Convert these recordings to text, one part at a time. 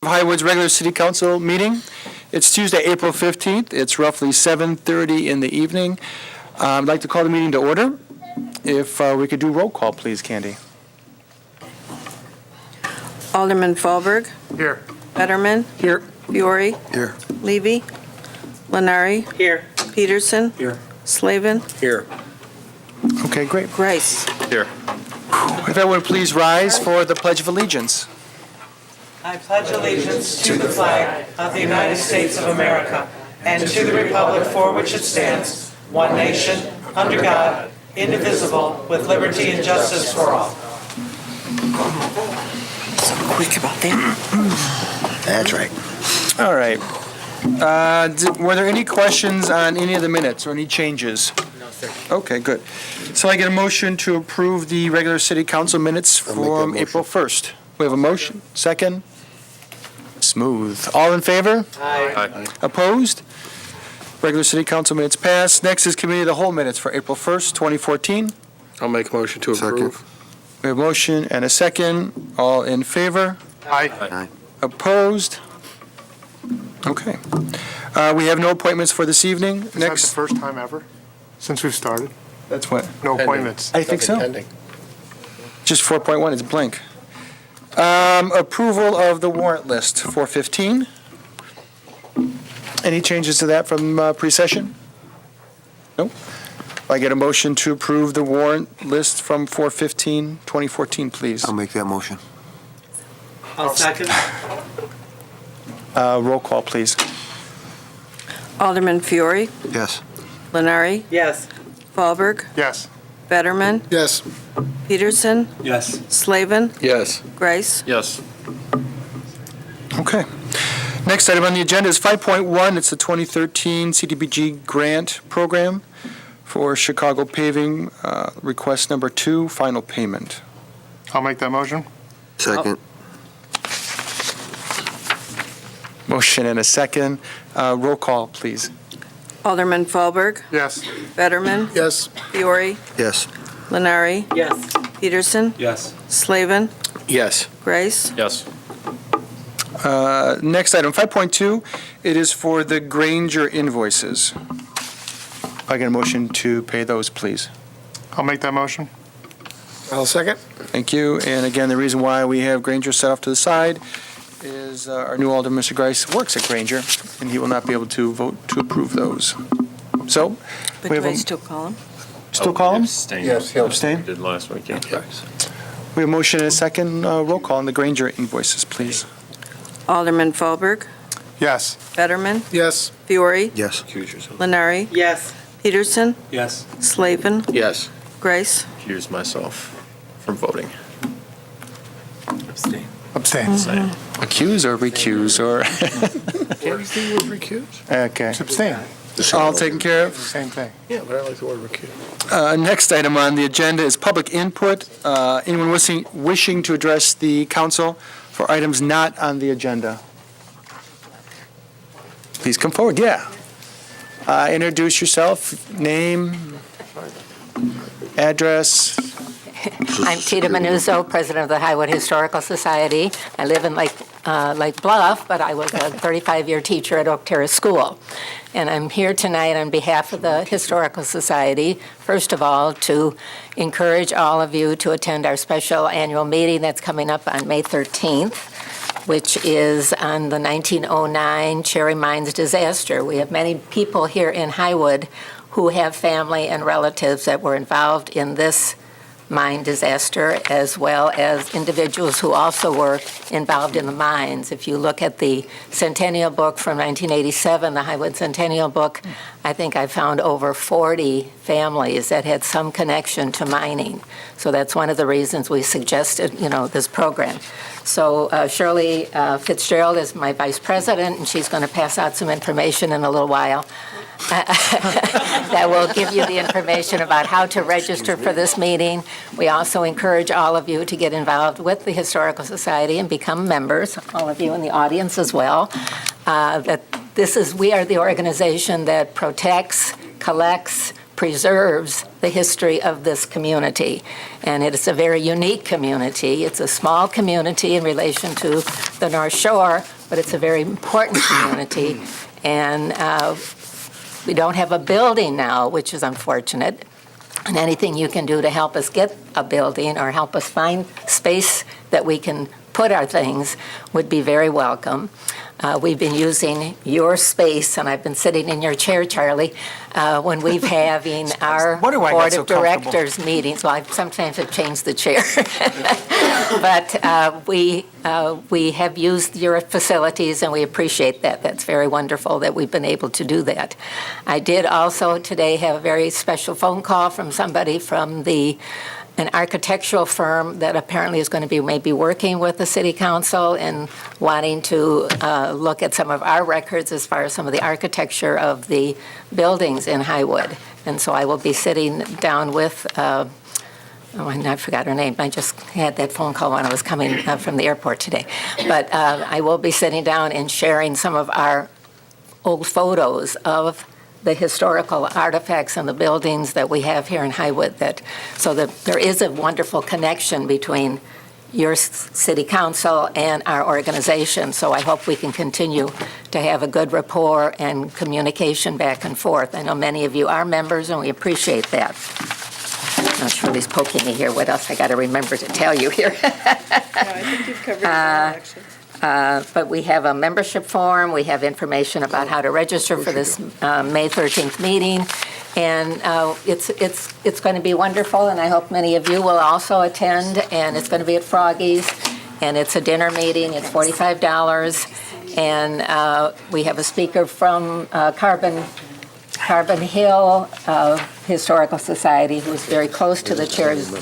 Highwood's regular city council meeting. It's Tuesday, April 15th. It's roughly 7:30 in the evening. I'd like to call the meeting to order. If we could do roll call, please, Candy. Alderman Fallberg. Here. Fetterman. Here. Fiore. Here. Levy. Lenari. Here. Peterson. Here. Slavin. Here. Okay, great. Grice. Here. If everyone would please rise for the Pledge of Allegiance. I pledge allegiance to the flag of the United States of America and to the republic for which it stands, one nation, under God, indivisible, with liberty and justice for all. So quick about that. That's right. All right. Were there any questions on any of the minutes or any changes? No, sir. Okay, good. So I get a motion to approve the regular city council minutes I'll make that from motion. April 1st. We have a motion. Second? Smooth. All in favor? Aye. Opposed? Regular city council minutes passed. Next is committee of the whole minutes for April 1st, 2014. I'll make a motion to approve. We have a motion and a second. All in favor? Aye. Opposed? Okay. We have no appointments for this evening. Is that the Next, first time ever since we've started? that's what? No appointments. I think so. Pending. Just 4.1 is blank. Approval of the warrant list, 415. Any changes to that from pre-session? No? I get a motion to approve the warrant list from 415, 2014, please. I'll make that motion. I'll second. Roll call, please. Alderman Fiore. Yes. Lenari. Yes. Fallberg. Yes. Fetterman. Yes. Peterson. Yes. Slavin. Yes. Grice. Yes. Okay. Next item on the agenda is 5.1. It's the 2013 CDBG grant program for Chicago paving, request number 2, final payment. I'll make that motion. Second. Motion and a second. Roll call, please. Alderman Fallberg. Yes. Fetterman. Yes. Fiore. Yes. Lenari. Yes. Peterson. Yes. Slavin. Yes. Grice. Yes. Next item, 5.2, it is for the Granger invoices. I get a motion to pay those, please. I'll make that motion. I'll second. Thank you. And again, the reason why we have Granger set off to the side is our new alderman, Mr. Grice, works at Granger, and he will not be able to vote to approve those. So, But we have do I a, still call him? still call him? Abstain. Yes, he'll Abstain? Did last week, yeah. We have a motion and a second. Roll call on the Granger invoices, please. Alderman Fallberg. Yes. Fetterman. Yes. Fiore. Yes. Accuse yourself. Lenari. Yes. Peterson. Yes. Slavin. Yes. Grice. Accuse myself from voting. Abstain. Abstain. Same. Accuse or recuse or? Everything was recused? Okay. It's abstain. All taken care of? Same thing. Yeah, but I like the word recused. Next item on the agenda is public input. Anyone wishing to address the council for items not on the agenda? Please come forward, yeah. Introduce yourself, name, address. I'm Tita Manuzzo, president of the Highwood Historical Society. I live in Lake Bluff, but I was a 35-year teacher at Oak Terrace School. And I'm here tonight on behalf of the Historical Society, first of all, to encourage all of you to attend our special annual meeting that's coming up on May 13th, which is on the 1909 Cherry Mines disaster. We have many people here in Highwood who have family and relatives that were involved in this mine disaster, as well as individuals who also were involved in the mines. If you look at the Centennial Book from 1987, the Highwood Centennial Book, I think I found over 40 families that had some connection to mining. So that's one of the reasons we suggested, this program. So Shirley Fitzgerald is my vice president, and she's going to pass out some information in a little while. That will give you the information about how to register for this meeting. We also encourage all of you to get involved with the Historical Society and become members, all of you in the audience as well. We are the organization that protects, collects, preserves the history of this community. And it is a very unique community. It's a small community in relation to the North Shore, but it's a very important community. And we don't have a building now, which is unfortunate. And anything you can do to help us get a building or help us find space that we can put our things would be very welcome. We've been using your space, and I've been sitting in your chair, Charlie, when we've having our Wonder why I got Board so of Directors meetings. Well, I sometimes have changed the chair. But we have used your facilities, and we appreciate that. That's very wonderful that we've been able to do that. I did also today have a very special phone call from somebody from an architectural firm that apparently is going to be maybe working with the city council and wanting to look at some of our records as far as some of the architecture of the buildings in Highwood. And so I will be sitting down with, I forgot her name. I just had that phone call when I was coming from the airport today. But I will be sitting down and sharing some of our old photos of the historical artifacts and the buildings that we have here in Highwood, so that there is a wonderful connection between your city council and our organization. So I hope we can continue to have a good rapport and communication back and forth. I know many of you are members, and we appreciate that. I'm not sure he's poking me here. What else I got to remember to tell you here? No, I think you've covered it all, actually. But we have a membership form, we have information about how to register for this May 13th meeting, and it's going to be wonderful, and I hope many of you will also attend, and it's going to be at Froggy's, and it's a dinner meeting, it's $45, and we have a speaker from Carbon Hill Historical Society, who's very close to the chair's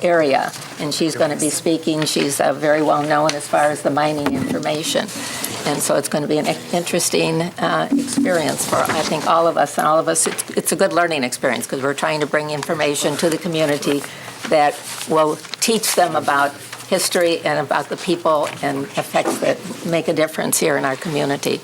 area, and she's going to be speaking. She's very well known as far as the mining information, and so it's going to be an interesting experience for, I think, all of us. And all of us, it's a good learning experience because we're trying to bring information to the community that will teach them about history and about the people and effects that make a difference here in our community.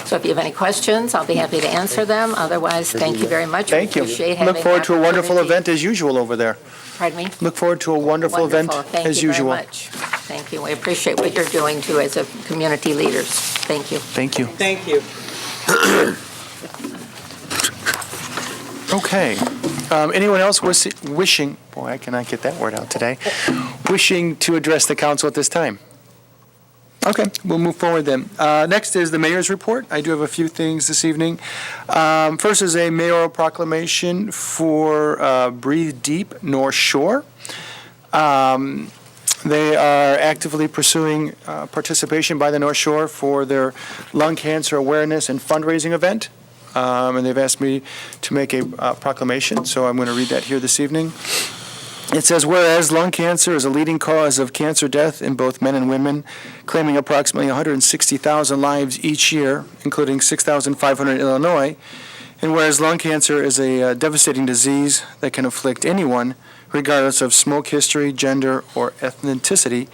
So if you have any questions, I'll be happy to answer them. Otherwise, thank you very much. Thank you. Appreciate having Look forward to a wonderful opportunity. event as usual over there. Pardon me? Look forward to a wonderful event as usual. Thank you very much. Thank you. We appreciate what you're doing, too, as a community leaders. Thank you. Thank you. Thank you. Okay. Anyone else wishing, boy, I cannot get that word out today, wishing to address the council at this time? Okay, we'll move forward then. Next is the mayor's report. I do have a few things this evening. First is a mayoral proclamation for Breathe Deep North Shore. They are actively pursuing participation by the North Shore for their lung cancer awareness and fundraising event. And they've asked me to make a proclamation, so I'm going to read that here this evening. It says, whereas lung cancer is a leading cause of cancer death in both men and women, claiming approximately 160,000 lives each year, including 6,500 in Illinois, and whereas lung cancer is a devastating disease that can afflict anyone, regardless of smoke history, gender, or ethnicity,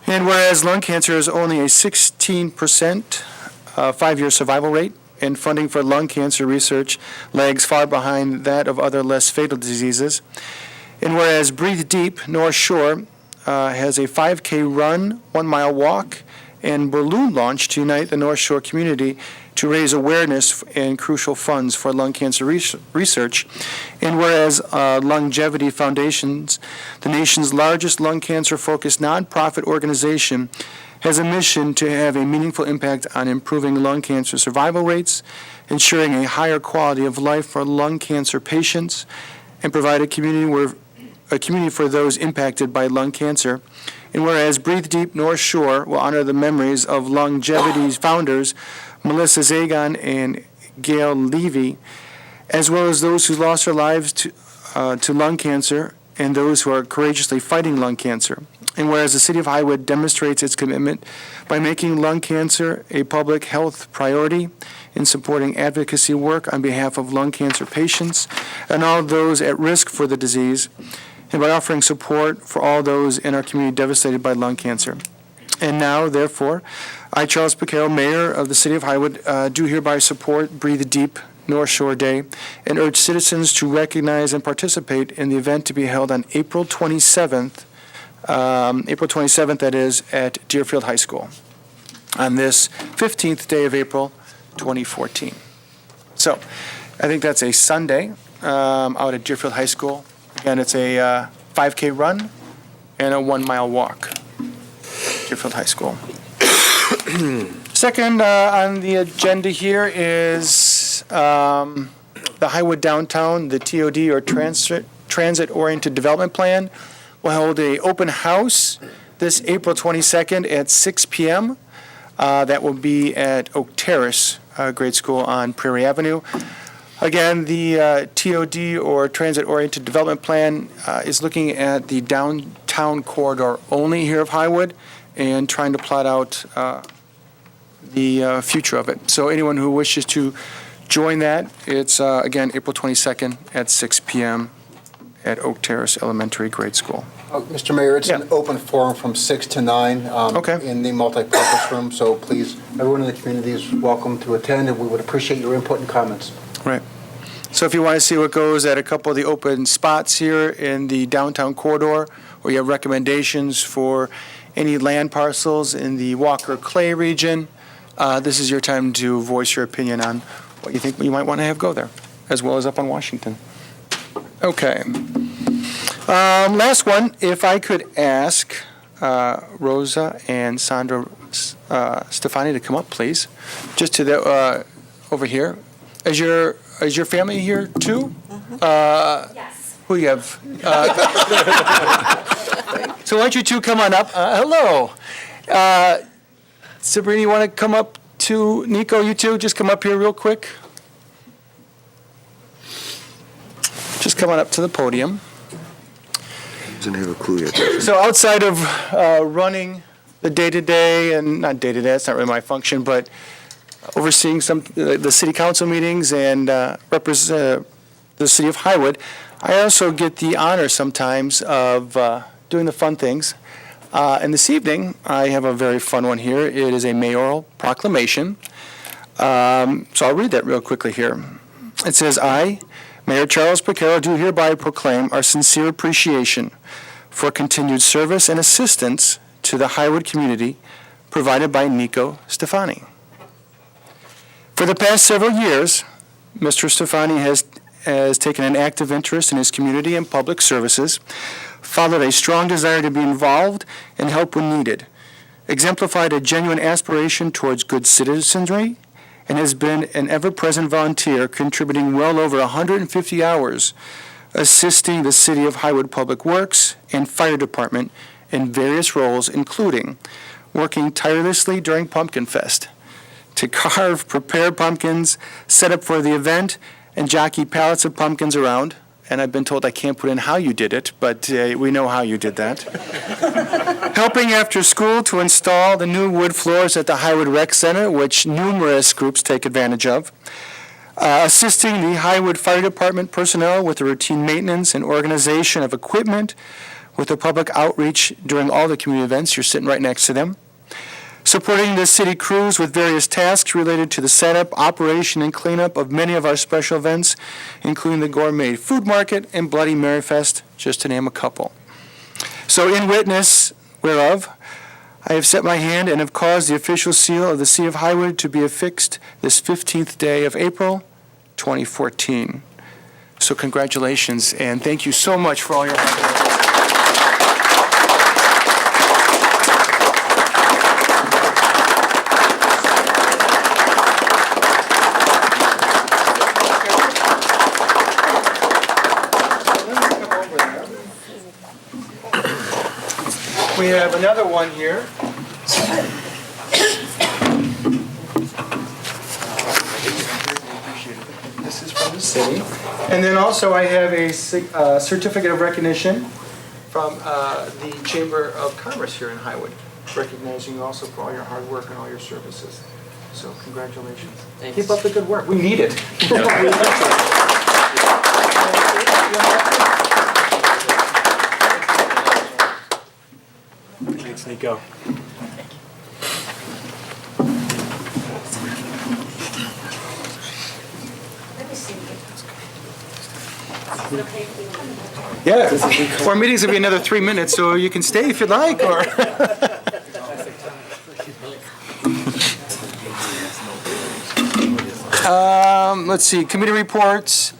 and whereas lung cancer is only a 16% 5-year survival rate, and funding for lung cancer research lags far behind that of other less fatal diseases. And whereas Breathe Deep North Shore has a 5K run, 1-mile walk, and balloon launch to unite the North Shore community to raise awareness and crucial funds for lung cancer research. And whereas Longevity Foundations, the nation's largest lung cancer-focused nonprofit organization, has a mission to have a meaningful impact on improving lung cancer survival rates, ensuring a higher quality of life for lung cancer patients, and provide a community for those impacted by lung cancer. And whereas Breathe Deep North Shore will honor the memories of Longevity's founders, Melissa Zagon and Gail Levy, as well as those who lost their lives to lung cancer and those who are courageously fighting lung cancer. And whereas the City of Highwood demonstrates its commitment by making lung cancer a public health priority in supporting advocacy work on behalf of lung cancer patients and all those at risk for the disease, and by offering support for all those in our community devastated by lung cancer. And now, therefore, I, Charles Picaro, Mayor of the City of Highwood, do hereby support Breathe Deep North Shore Day, and urge citizens to recognize and participate in the event to be held on April 27th, that is, at Deerfield High School, on this 15th day of April, 2014. So, I think that's a Sunday out at Deerfield High School. Again, it's a 5K run and a 1-mile walk. Deerfield High School. Second on the agenda here is the Highwood Downtown, the TOD, or Transit-Oriented Development Plan, will hold a open house this April 22nd at 6 p.m. That will be at Oak Terrace Grade School on Prairie Avenue. Again, the TOD, or Transit-Oriented Development Plan, is looking at the downtown corridor only here of Highwood and trying to plot out the future of it. So anyone who wishes to join that, it's, again, April 22nd at 6 p.m. at Oak Terrace Elementary Grade School. Mr. Mayor, it's an open forum from 6 to 9 Okay. in the multipurpose room, so please, everyone in the community is welcome to attend, and we would appreciate your input and comments. Right. So if you want to see what goes at a couple of the open spots here in the downtown corridor, or you have recommendations for any land parcels in the Walker Clay region, this is your time to voice your opinion on what you think you might want to have go there, as well as up on Washington. Okay. Last one, if I could ask Rosa and Sandra Stefani to come up, please, just to the over here. Is your family here too? Yes. Who you have? So why don't you two come on up? Hello. Sabrina, you want to come up to Nico? You two, just come up here real quick. Just come on up to the podium. Doesn't have a clue yet. So outside of running the day-to-day, and not day-to-day, that's not really my function, but overseeing some the city council meetings and represent the city of Highwood, I also get the honor sometimes of doing the fun things. And this evening, I have a very fun one here. It is a mayoral proclamation. So I'll read that real quickly here. It says, I, Mayor Charles Picaro, do hereby proclaim our sincere appreciation for continued service and assistance to the Highwood community provided by Nico Stefani. For the past several years, Mr. Stefani has taken an active interest in his community and public services, followed a strong desire to be involved and help when needed, exemplified a genuine aspiration towards good citizenry, and has been an ever-present volunteer, contributing well over 150 hours assisting the City of Highwood Public Works and Fire Department in various roles, including working tirelessly during Pumpkin Fest to carve prepared pumpkins, set up for the event, and jockey pallets of pumpkins around. And I've been told I can't put in how you did it, but we know how you did that. Helping after school to install the new wood floors at the Highwood Rec Center, which numerous groups take advantage of. Assisting the Highwood Fire Department personnel with the routine maintenance and organization of equipment, with the public outreach during all the community events. You're sitting right next to them. Supporting the city crews with various tasks related to the setup, operation, and cleanup of many of our special events, including the Gourmet Food Market and Bloody Mary Fest, just to name a couple. So in witness whereof, I have set my hand and have caused the official seal of the City of Highwood to be affixed this 15th day of April, 2014. So congratulations, and thank you so much for all your hard work. We have another one here. This is from the city. And then also I have a certificate of recognition from the Chamber of Commerce here in Highwood, recognizing you also for all your hard work and all your services. So congratulations. Thanks. Keep up the good work. We need it. Thanks, Nico. Yeah. Our meeting's gonna be another 3 minutes, so you can stay if you'd like, or. Let's see, committee reports.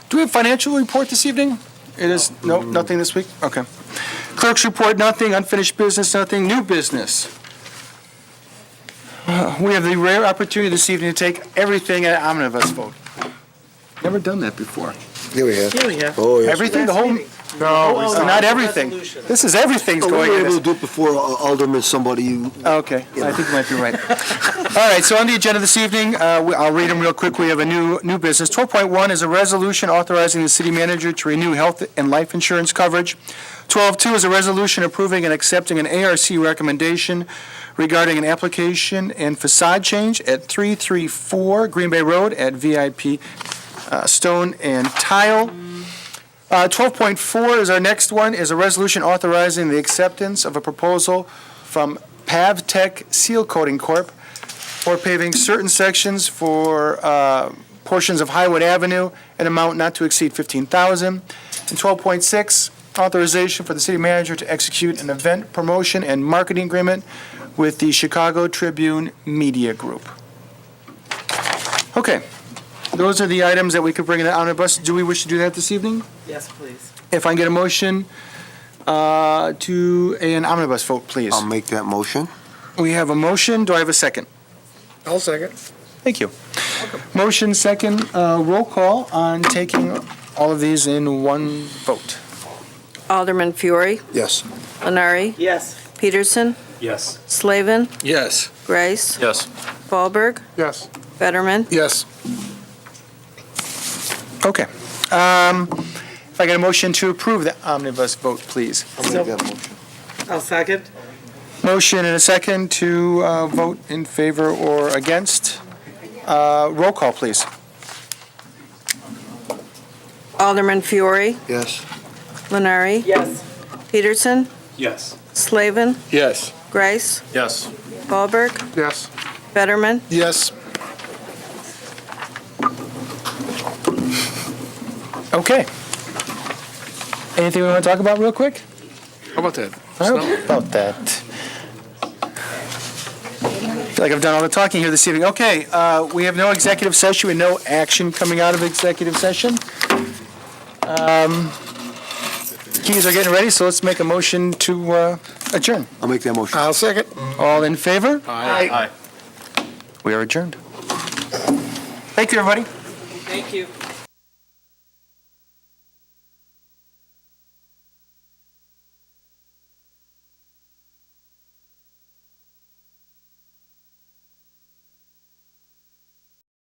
Do we have financial report this evening? It is, no, nothing this week? Okay. Clerk's report, nothing. Unfinished business, nothing. New business. We have the rare opportunity this evening to take everything at omnibus vote. Never done that before. Here we have. Here we have. Oh, yes. Everything, the whole, no, not everything. This is everything's We going were in able this. to do it before Alderman, somebody, Okay, I think you might be right. All right, so on the agenda this evening, I'll read them real quick. We have a new business. 12.1 is a resolution authorizing the city manager to renew health and life insurance coverage. 12.2 is a resolution approving and accepting an ARC recommendation regarding an application and facade change at 334 Green Bay Road at VIP Stone and Tile. 12.4 is our next one, is a resolution authorizing the acceptance of a proposal from PavTech Seal Coating Corp. for paving certain sections for portions of Highwood Avenue, an amount not to exceed $15,000. And 12.6, authorization for the city manager to execute an event promotion and marketing agreement with the Chicago Tribune Media Group. Okay, those are the items that we could bring in the omnibus. Do we wish to do that this evening? Yes, please. If I can get a motion to an omnibus vote, please. I'll make that motion. We have a motion. Do I have a second? I'll second. Thank you. Motion second, roll call on taking all of these in one vote. Alderman Fiore, Yes. Lenari, Yes. Peterson, Yes. Slavin, Yes. Grice, Yes. Fallberg, Yes. Fetterman. Yes. Okay. If I get a motion to approve the omnibus vote, please. I'll make that motion. I'll second. Motion and a second to vote in favor or against. Roll call, please. Alderman Fiore, Yes. Lenari, Yes. Peterson, Yes. Slavin, Yes. Grice, Yes. Fallberg, Yes. Fetterman. Yes. Okay. Anything we want to talk about real quick? How about that? How about that? I feel like I've done all the talking here this evening. Okay, we have no executive session and no action coming out of executive session. Keys are getting ready, so let's make a motion to adjourn. I'll make that motion. I'll second. All in favor? Aye. We are adjourned. Thank you, everybody. Thank you.